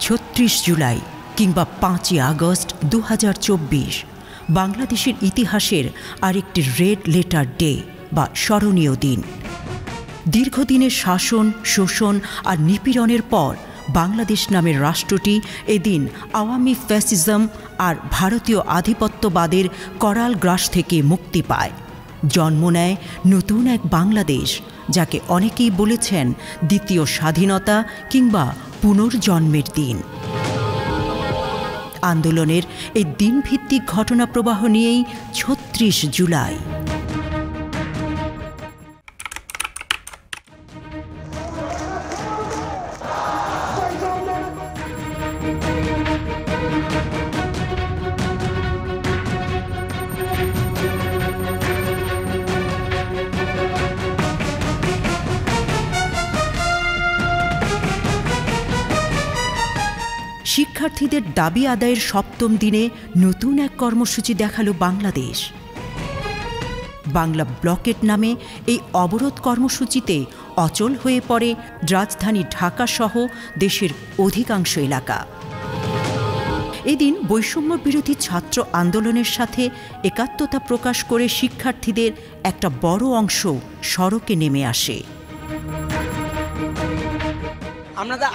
36 জুলাই কিংবা 5ই আগস্ট 2024 বাংলাদেশের ইতিহাসের আরেকটি রেড লেটার ডে বা স্মরণীয় দিন। দীর্ঘদিনের শাসন, শোষণ আর নিপীড়নের পর বাংলাদেশ নামের রাষ্ট্রটি এদিন আওয়ামী ফ্যাসিজম আর ভারতীয় আধিপত্যবাদের করাল গ্রাস থেকে মুক্তি পায়। জন্ম নেয় নতুন এক বাংলাদেশ, যাকে অনেকেই বলেছেন দ্বিতীয় স্বাধীনতা কিংবা পুনর্জন্মের দিন। আন্দোলনের এই দিনভিত্তিক ঘটনা প্রবাহ নিয়েই 36 জুলাই। শিক্ষার্থীদের দাবি আদায়ের সপ্তম দিনে নতুন এক কর্মসূচি দেখালো বাংলাদেশ। বাংলা ব্লকেট নামে এই অবরোধ কর্মসূচিতে অচল হয়ে পড়ে রাজধানী ঢাকা সহ দেশের অধিকাংশ এলাকা। এদিন বৈষম্য বিরোধী ছাত্র আন্দোলনের সাথে একাত্মতা প্রকাশ করে শিক্ষার্থীদের একটা বড় অংশ সড়কে নেমে আসে।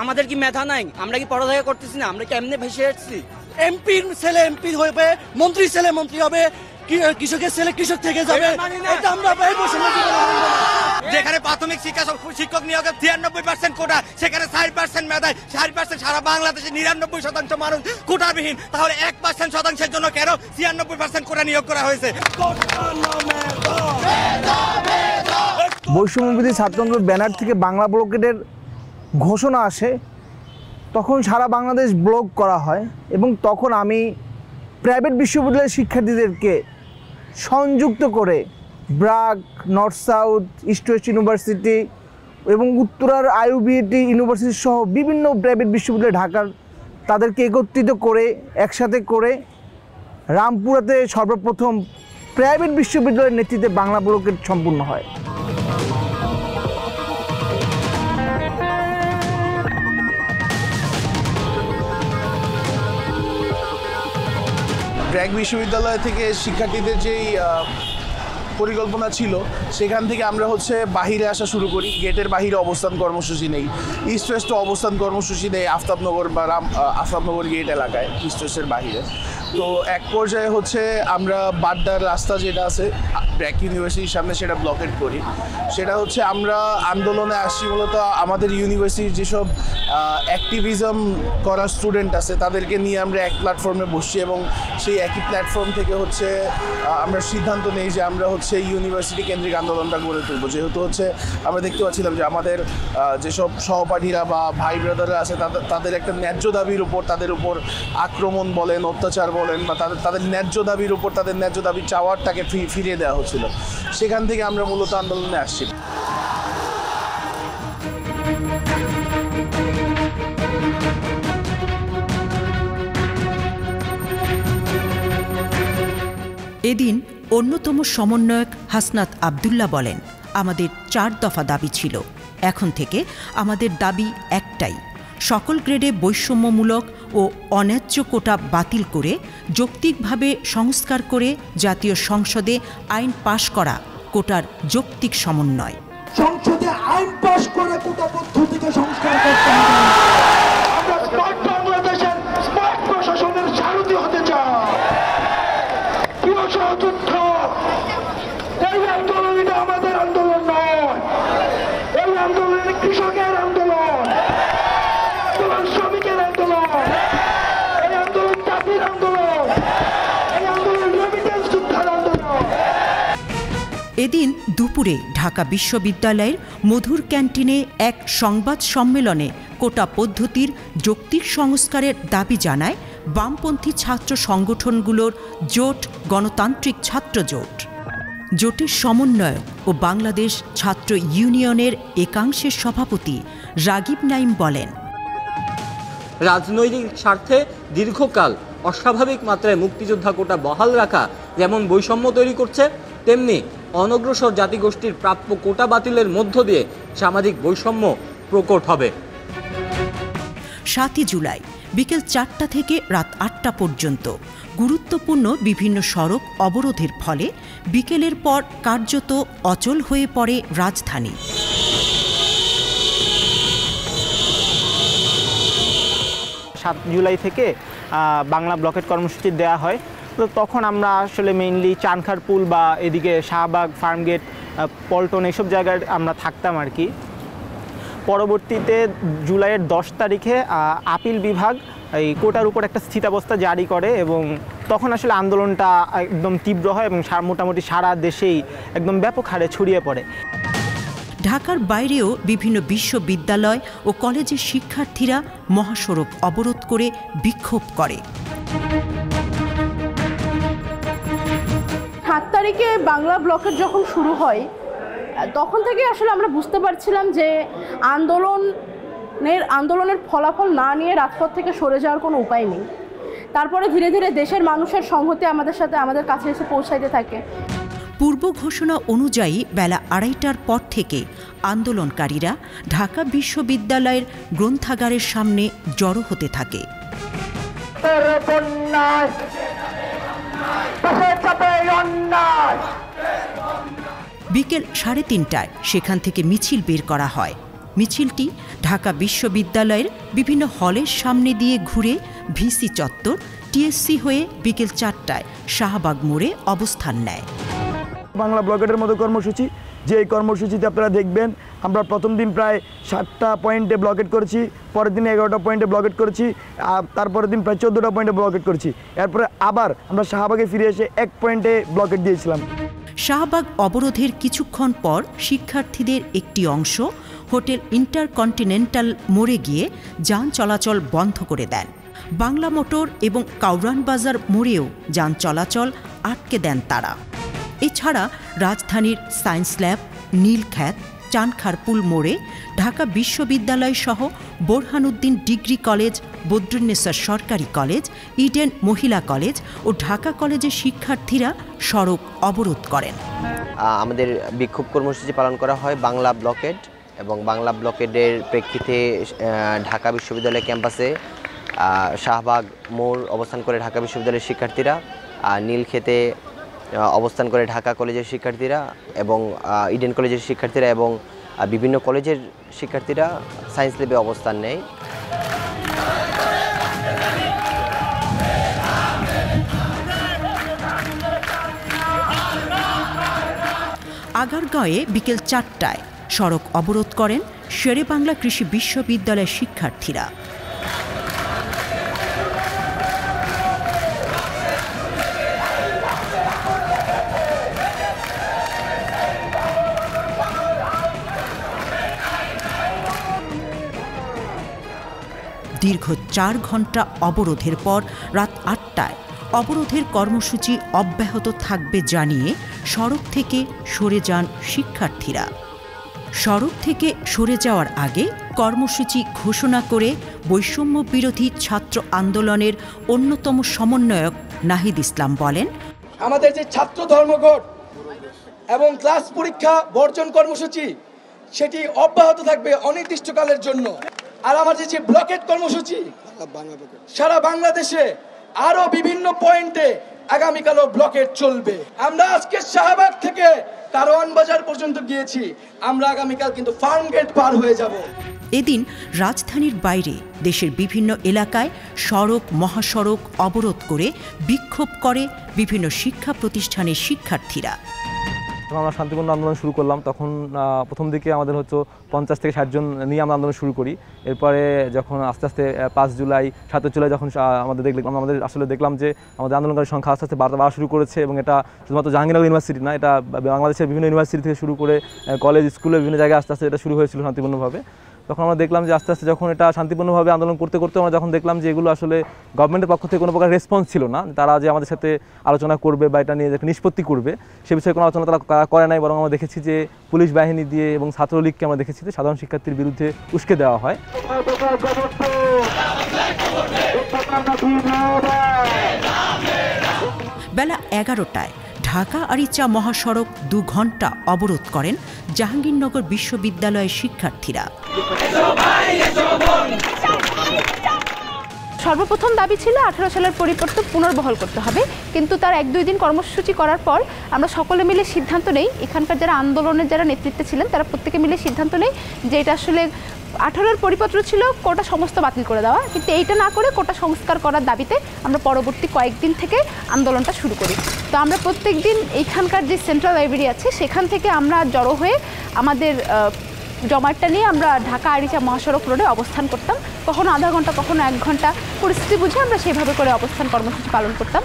আমাদের কি মেধা নাই? আমরা কি পড়ালেখা করতেছি না? আমরা কি এমনি ভেসে যাচ্ছি? এমপির ছেলে এমপি হবে, মন্ত্রীর ছেলে মন্ত্রী হবে, কৃষকের ছেলে কৃষক থেকে যাবে। এটা আমরা যেখানে প্রাথমিক শিক্ষক নিয়োগের 93% কোটা, সেখানে 60% মেধায় 60% সারা বাংলাদেশে 99% মানুষ কোটাবিহীন। তাহলে 1% জন্য কেন 96% কোটা নিয়োগ করা হয়েছে? বৈষম্যবিরোধী ছাত্র আন্দোলন ব্যানার থেকে বাংলা ব্লকেটের ঘোষণা আসে, তখন সারা বাংলাদেশ ব্লক করা হয় এবং তখন আমি প্রাইভেট বিশ্ববিদ্যালয়ের শিক্ষার্থীদেরকে সংযুক্ত করে BRAC, north south, east West university এবং উত্তরার আইইউবিটি ইউনিভার্সিটি সহ বিভিন্ন প্রাইভেট বিশ্ববিদ্যালয় ঢাকার তাদেরকে একত্রিত করে একসাথে করে রামপুরাতে সর্বপ্রথম প্রাইভেট বিশ্ববিদ্যালয়ের নেতৃত্বে বাংলা ব্লকেট সম্পূর্ণ হয়। ব্র্যাক বিশ্ববিদ্যালয় থেকে শিক্ষার্থীদের যেই পরিকল্পনা ছিল, সেখান থেকে আমরা বাহিরে আসা শুরু করি। গেটের বাহিরে অবস্থান কর্মসূচি নেই, ইস্ট ওয়েস্টে অবস্থান কর্মসূচি নেই আফতাবনগর বা আফতাবনগর গেট এলাকায়, ইস্ট ওয়েস্টের বাহিরে। তো এক পর্যায়ে আমরা বাড্ডার রাস্তা যেটা আছে ব্র্যাক ইউনিভার্সিটির সামনে, সেটা ব্লকেট করি। সেটা আমরা আন্দোলনে আসছি মূলত আমাদের ইউনিভার্সিটির যেসব অ্যাক্টিভিজম করা স্টুডেন্ট আছে তাদেরকে নিয়ে আমরা এক প্ল্যাটফর্মে বসছি এবং সেই একই প্ল্যাটফর্ম থেকে আমরা সিদ্ধান্ত নেই যে আমরা ইউনিভার্সিটি কেন্দ্রিক আন্দোলনটা গড়ে তুলব। যেহেতু আমরা দেখতে পাচ্ছিলাম যে আমাদের যেসব সহপাঠীরা বা ভাই ব্রাদাররা আছে তাদের একটা ন্যায্য দাবির উপর তাদের উপর আক্রমণ বলেন, অত্যাচার বলেন, বা তাদের ন্যায্য দাবির উপর তাদের ন্যায্য দাবি চাওয়ারটাকে ফিরিয়ে দেওয়া হচ্ছিল। সেখান থেকে আমরা মূলত আন্দোলনে আসছি। এদিন অন্যতম সমন্বয়ক হাসনাত আবদুল্লাহ বলেন, আমাদের 4 দফা দাবি ছিল, এখন থেকে আমাদের দাবি একটাই, সকল গ্রেডে বৈষম্যমূলক ও অন্যায্য কোটা বাতিল করে যৌক্তিকভাবে সংস্কার করে জাতীয় সংসদে আইন পাশ করা কোটার যৌক্তিক সমন্বয়। সংসদে আইন পাশ করে কোটা পদ্ধতিকে সংস্কার করতে হবে। আমরা স্মার্ট বাংলাদেশের স্মার্ট প্রশাসনের সারথি হতে চাই। প্রিয় সহযোদ্ধ, এই আন্দোলনটা আমাদের আন্দোলন নয়, এই আন্দোলন কৃষকের আন্দোলন, শ্রমিকের আন্দোলন, এই আন্দোলন জাতির আন্দোলন, এই আন্দোলন রেমিটেন্স যোদ্ধার আন্দোলন। এদিন দুপুরে ঢাকা বিশ্ববিদ্যালয়ের মধুর ক্যান্টিনে এক সংবাদ সম্মেলনে কোটা পদ্ধতির যৌক্তিক সংস্কারের দাবি জানায় বামপন্থী ছাত্র সংগঠনগুলোর জোট গণতান্ত্রিক ছাত্র জোট। জোটের সমন্বয়ক ও বাংলাদেশ ছাত্র ইউনিয়নের একাংশের সভাপতি রাগিব নাইম বলেন, রাজনৈতিক স্বার্থে দীর্ঘকাল অস্বাভাবিক মাত্রায় মুক্তিযোদ্ধা কোটা বহাল রাখা যেমন বৈষম্য তৈরি করছে, তেমনি অনগ্রসর জাতিগোষ্ঠীর প্রাপ্য কোটা বাতিলের মধ্য দিয়ে সামাজিক বৈষম্য প্রকট হবে। 7 জুলাই বিকেল 4টা থেকে রাত 8টা পর্যন্ত গুরুত্বপূর্ণ বিভিন্ন সড়ক অবরোধের ফলে বিকেলের পর কার্যত অচল হয়ে পড়ে রাজধানী। 7 জুলাই থেকে বাংলা ব্লকেট কর্মসূচি দেওয়া হয়। তো তখন আমরা আসলে মেইনলি চানখারপুল বা এদিকে শাহবাগ, ফার্মগেট, পল্টন এইসব জায়গায় আমরা থাকতাম আর কি। পরবর্তীতে জুলাইয়ের 10 তারিখে আপিল বিভাগ এই কোটার উপর একটা স্থিতাবস্থা জারি করে এবং তখন আসলে আন্দোলনটা একদম তীব্র হয় এবং মোটামুটি সারা দেশেই একদম ব্যাপক হারে ছড়িয়ে পড়ে। ঢাকার বাইরেও বিভিন্ন বিশ্ববিদ্যালয় ও কলেজের শিক্ষার্থীরা মহাসড়ক অবরোধ করে বিক্ষোভ করে। 7 তারিখে বাংলা ব্লকেট যখন শুরু হয় তখন থেকে আসলে আমরা বুঝতে পারছিলাম যে আন্দোলনের ফলাফল না নিয়ে রাজপথ থেকে সরে যাওয়ার কোনো উপায় নেই। তারপরে ধীরে ধীরে দেশের মানুষের সংহতি আমাদের কাছে এসে পৌঁছাইতে থাকে। পূর্ব ঘোষণা অনুযায়ী বেলা 2:30টার পর থেকে আন্দোলনকারীরা ঢাকা বিশ্ববিদ্যালয়ের গ্রন্থাগারের সামনে জড়ো হতে থাকে। বিকেল 3:30টায় সেখান থেকে মিছিল বের করা হয়। মিছিলটি ঢাকা বিশ্ববিদ্যালয়ের বিভিন্ন হলের সামনে দিয়ে ঘুরে ভিসি চত্বর, টিএসসি হয়ে বিকেল 4টায় শাহবাগ মোড়ে অবস্থান নেয়। বাংলা ব্লকেটের মতো কর্মসূচি, যে এই কর্মসূচিতে আপনারা দেখবেন আমরা প্রথম দিন প্রায় 7টা পয়েন্টে ব্লকেট করেছি, পরের দিন 11টা পয়েন্টে ব্লকেট করেছি, তারপরের দিন প্রায় 14টা পয়েন্টে ব্লকেট করেছি। এরপরে আবার আমরা শাহবাগে ফিরে এসে 1 পয়েন্টে ব্লকেট দিয়েছিলাম। শাহবাগ অবরোধের কিছুক্ষণ পর শিক্ষার্থীদের একটি অংশ হোটেল ইন্টারকন্টিনেন্টাল মোড়ে গিয়ে যান চলাচল বন্ধ করে দেন। বাংলা মোটর এবং কাউরান বাজার মোড়েও যান চলাচল আটকে দেন তারা। এছাড়া রাজধানীর সায়েন্স ল্যাব, নীলক্ষেত, চানখারপুল মোড়ে ঢাকা বিশ্ববিদ্যালয় সহ বোরহানুদ্দিন ডিগ্রি কলেজ, বদরুন্নেসা সরকারি কলেজ, ইডেন মহিলা কলেজ ও ঢাকা কলেজের শিক্ষার্থীরা সড়ক অবরোধ করেন। আমাদের বিক্ষোভ কর্মসূচি পালন করা হয় বাংলা ব্লকেট, এবং বাংলা ব্লকেটের প্রেক্ষিতে ঢাকা বিশ্ববিদ্যালয় ক্যাম্পাসে শাহবাগ মোড় অবস্থান করে ঢাকা বিশ্ববিদ্যালয়ের শিক্ষার্থীরা, নীলক্ষেতে অবস্থান করে ঢাকা কলেজের শিক্ষার্থীরা এবং ইডেন কলেজের শিক্ষার্থীরা এবং বিভিন্ন কলেজের শিক্ষার্থীরা সায়েন্স ল্যাবে অবস্থান নেয়। আগারগাঁওয়ে বিকেল 4টায় সড়ক অবরোধ করেন শেরেবাংলা কৃষি বিশ্ববিদ্যালয়ের শিক্ষার্থীরা। দীর্ঘ 4 ঘন্টা অবরোধের পর রাত 8টায় অবরোধের কর্মসূচি অব্যাহত থাকবে জানিয়ে সড়ক থেকে সরে যান শিক্ষার্থীরা। সড়ক থেকে সরে যাওয়ার আগে কর্মসূচি ঘোষণা করে বৈষম্য বিরোধী ছাত্র আন্দোলনের অন্যতম সমন্বয়ক নাহিদ ইসলাম বলেন, আমাদের যে ছাত্র ধর্মঘট এবং ক্লাস পরীক্ষা বর্জন কর্মসূচি সেটি অব্যাহত থাকবে অনির্দিষ্টকালের জন্য। আর আমাদের যে ব্লকেট কর্মসূচি সারা বাংলাদেশে আরো বিভিন্ন পয়েন্টে আগামীকালও ব্লকেট চলবে। আমরা আজকে শাহবাগ থেকে কারওয়ান বাজার পর্যন্ত গিয়েছি, আমরা আগামীকাল কিন্তু ফার্মগেট পার হয়ে যাব। এদিন রাজধানীর বাইরে দেশের বিভিন্ন এলাকায় সড়ক, মহাসড়ক অবরোধ করে বিক্ষোভ করে বিভিন্ন শিক্ষা প্রতিষ্ঠানের শিক্ষার্থীরা। আমরা শান্তিপূর্ণ আন্দোলন শুরু করলাম। তখন প্রথম দিকে আমাদের 50 থেকে 60 জন নিয়ে আমরা আন্দোলন শুরু করি। এরপরে যখন আস্তে আস্তে 5 জুলাই, 7 জুলাই যখন আমাদের আসলে দেখলাম যে আমাদের আন্দোলনকারীর সংখ্যা আস্তে আস্তে বাড়া শুরু করেছে, এবং এটা শুধুমাত্র জাহাঙ্গীরনগর ইউনিভার্সিটি না, এটা বাংলাদেশের বিভিন্ন ইউনিভার্সিটি থেকে শুরু করে কলেজ, স্কুলে বিভিন্ন জায়গায় আস্তে আস্তে এটা শুরু হয়েছিল শান্তিপূর্ণভাবে। তখন আমরা দেখলাম যে আস্তে আস্তে যখন এটা শান্তিপূর্ণভাবে আন্দোলন করতে করতে আমরা যখন দেখলাম যে এগুলো আসলে গভর্নমেন্টের পক্ষ থেকে কোনো প্রকার রেসপন্স ছিল না, তারা যে আমাদের সাথে আলোচনা করবে বা এটা নিয়ে নিষ্পত্তি করবে সে বিষয়ে কোনো আলোচনা তারা করে নাই, বরং আমরা দেখেছি যে পুলিশ বাহিনী দিয়ে এবং ছাত্রলীগকে আমরা দেখেছি যে সাধারণ শিক্ষার্থীর বিরুদ্ধে উস্কে দেওয়া হয়। বেলা 11টায় ঢাকা আরিচা মহাসড়ক 2 ঘন্টা অবরোধ করেন জাহাঙ্গীরনগর বিশ্ববিদ্যালয়ের শিক্ষার্থীরা। সর্বপ্রথম দাবি ছিল 18 সালের পরিবর্তন পুনর্বহাল করতে হবে, কিন্তু তার 1-2 দিন কর্মসূচি করার পর আমরা সকলে মিলে সিদ্ধান্ত নেই, এখানকার যারা আন্দোলনের যারা নেতৃত্বে ছিলেন তারা প্রত্যেকে মিলে সিদ্ধান্ত নেই যে এটা আসলে 18-র পরিপত্র ছিল কোটা সমস্ত বাতিল করে দেওয়া, কিন্তু এইটা না করে কোটা সংস্কার করার দাবিতে আমরা পরবর্তী কয়েকদিন থেকে আন্দোলনটা শুরু করি। তো আমরা প্রত্যেক দিন এইখানকার যে সেন্ট্রাল লাইব্রেরি আছে সেখান থেকে আমরা জড়ো হয়ে আমাদের জমায়েতটা নিয়ে আমরা ঢাকা আরিচা মহাসড়ক রোডে অবস্থান করতাম, কখনো আধা ঘন্টা কখনো 1 ঘন্টা, পরিস্থিতি বুঝে আমরা সেভাবে করে অবস্থান কর্মসূচি পালন করতাম।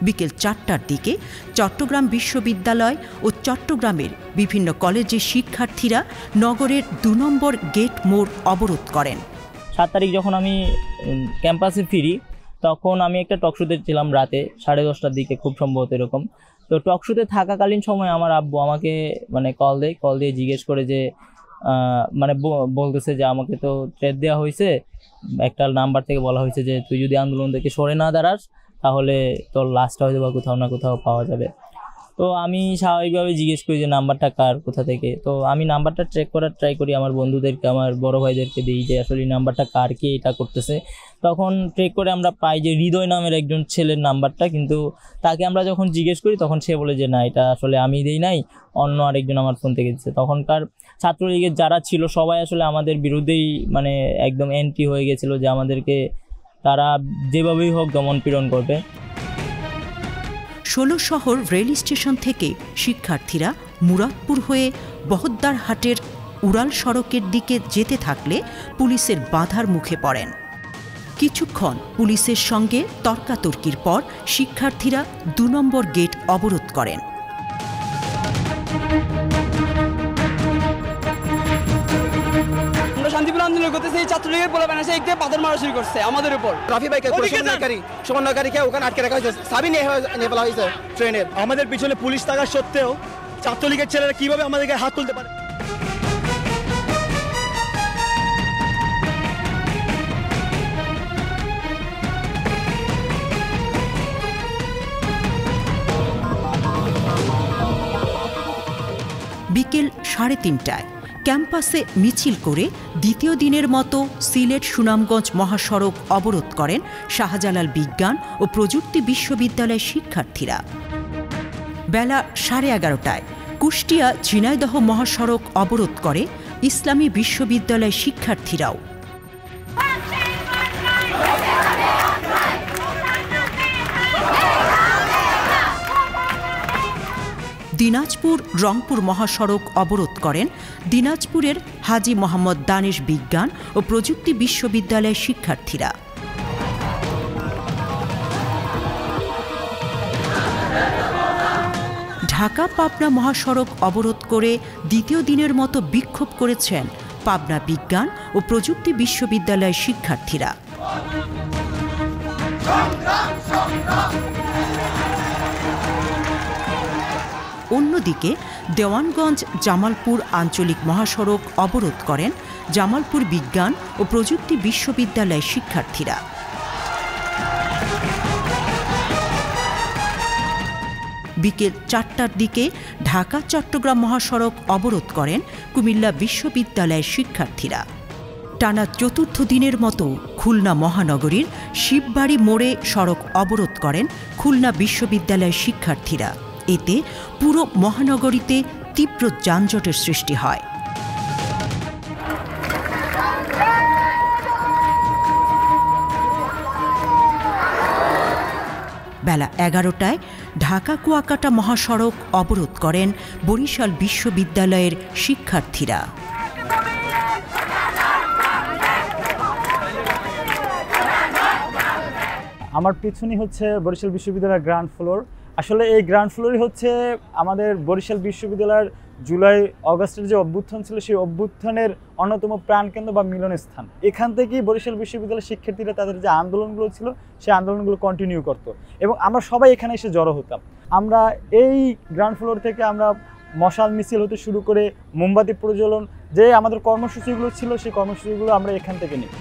বিকেল 4টার দিকে চট্টগ্রাম বিশ্ববিদ্যালয় ও চট্টগ্রামের বিভিন্ন কলেজের শিক্ষার্থীরা নগরের 2 নম্বর গেট মোড় অবরোধ করেন। 7 তারিখ যখন আমি ক্যাম্পাসে ফিরি তখন আমি একটা টকশোতে ছিলাম রাতে 10:30টার দিকে, খুব সম্ভবত এরকম। তো টকশোতে থাকাকালীন সময় আমার আব্বু আমাকে মানে কল দিয়ে জিজ্ঞেস করে যে মানে বলতেছে যে আমাকে তো থ্রেট দেওয়া হয়েছে, একটা নাম্বার থেকে বলা হয়েছে যে তুই যদি আন্দোলন থেকে সরে না দাঁড়াস তাহলে তোর লাস্টটা হয়তো বা কোথাও না কোথাও পাওয়া যাবে। তো আমি স্বাভাবিকভাবে জিজ্ঞেস করি যে নাম্বারটা কার, কোথা থেকে। তো আমি নাম্বারটা ট্র্যাক করার ট্রাই করি, আমার বন্ধুদেরকে, আমার বড় ভাইদেরকে দিই যে আসলে নাম্বারটা কার, কে এটা করতেছে। তখন ট্রেক করে আমরা পাই যে হৃদয় নামের একজন ছেলের নাম্বারটা, কিন্তু তাকে আমরা যখন জিজ্ঞেস করি তখন সে বলে যে না, এটা আসলে আমি দেই নাই, অন্য আরেকজন আমার ফোন থেকে দিচ্ছে। তখনকার ছাত্রলীগের যারা ছিল সবাই আসলে আমাদের বিরুদ্ধেই মানে একদম অ্যান্টি হয়ে গেছিলো যে আমাদেরকে তারা যেভাবেই হোক দমন পীড়ন করবে। 16 শহর রেল স্টেশন থেকে শিক্ষার্থীরা মুরাদপুর হয়ে বহদ্দারহাটের উড়াল সড়কের দিকে যেতে থাকলে পুলিশের বাধার মুখে পড়েন। কিছুক্ষণ পুলিশের সঙ্গে তর্কাতর্কির পর শিক্ষার্থীরা 2 নম্বর গেট অবরোধ করেন। শান্তিপূর্ণ আন্দোলন করতেছে, এই ছাত্রলীগের পোলাপান এসে একটু পাথর মারা শুরু করছে আমাদের উপর। রাফি ভাইকে সমন্বয়কারীকে ওখানে আটকে রাখা হয়েছে, সাবি নিয়ে ফেলা হয়েছে ট্রেনের। আমাদের পিছনে পুলিশ থাকা সত্ত্বেও ছাত্রলীগের ছেলেরা কিভাবে আমাদেরকে হাত তুলতে পারে? বিকেল 3:30টায় ক্যাম্পাসে মিছিল করে দ্বিতীয় দিনের মতো সিলেট সুনামগঞ্জ মহাসড়ক অবরোধ করেন শাহজালাল বিজ্ঞান ও প্রযুক্তি বিশ্ববিদ্যালয়ের শিক্ষার্থীরা। বেলা 11:30টায় কুষ্টিয়া ঝিনাইদহ মহাসড়ক অবরোধ করে ইসলামী বিশ্ববিদ্যালয়ের শিক্ষার্থীরাও। দিনাজপুর রংপুর মহাসড়ক অবরোধ করেন দিনাজপুরের হাজী মোহাম্মদ দানেশ বিজ্ঞান ও প্রযুক্তি বিশ্ববিদ্যালয়ের শিক্ষার্থীরা। ঢাকা পাবনা মহাসড়ক অবরোধ করে দ্বিতীয় দিনের মতো বিক্ষোভ করেছেন পাবনা বিজ্ঞান ও প্রযুক্তি বিশ্ববিদ্যালয়ের শিক্ষার্থীরা। অন্যদিকে দেওয়ানগঞ্জ জামালপুর আঞ্চলিক মহাসড়ক অবরোধ করেন জামালপুর বিজ্ঞান ও প্রযুক্তি বিশ্ববিদ্যালয়ের শিক্ষার্থীরা। বিকেল 4টার দিকে ঢাকা চট্টগ্রাম মহাসড়ক অবরোধ করেন কুমিল্লা বিশ্ববিদ্যালয়ের শিক্ষার্থীরা। টানা চতুর্থ দিনের মতো খুলনা মহানগরীর শিববাড়ি মোড়ে সড়ক অবরোধ করেন খুলনা বিশ্ববিদ্যালয়ের শিক্ষার্থীরা। এতে পুরো মহানগরীতে তীব্র যানজটের সৃষ্টি হয়। বেলা 11টায় ঢাকা কুয়াকাটা মহাসড়ক অবরোধ করেন বরিশাল বিশ্ববিদ্যালয়ের শিক্ষার্থীরা। আমার পিছনে হচ্ছে বরিশাল বিশ্ববিদ্যালয়ের গ্রাউন্ড ফ্লোর। আসলে এই গ্রাউন্ড ফ্লোরই হচ্ছে আমাদের বরিশাল বিশ্ববিদ্যালয়ের জুলাই অগাস্টের যে অভ্যুত্থান ছিল সেই অভ্যুত্থানের অন্যতম প্রাণকেন্দ্র বা মিলনস্থান। এখান থেকেই বরিশাল বিশ্ববিদ্যালয়ের শিক্ষার্থীরা তাদের যে আন্দোলনগুলো ছিল সেই আন্দোলনগুলো কন্টিনিউ করত এবং আমরা সবাই এখানে এসে জড়ো হতাম। আমরা এই গ্রাউন্ড ফ্লোর থেকে আমরা মশাল মিছিল হতে শুরু করে মোমবাতি প্রজ্বলন যে আমাদের কর্মসূচিগুলো ছিল সেই কর্মসূচিগুলো আমরা এখান থেকে নিই।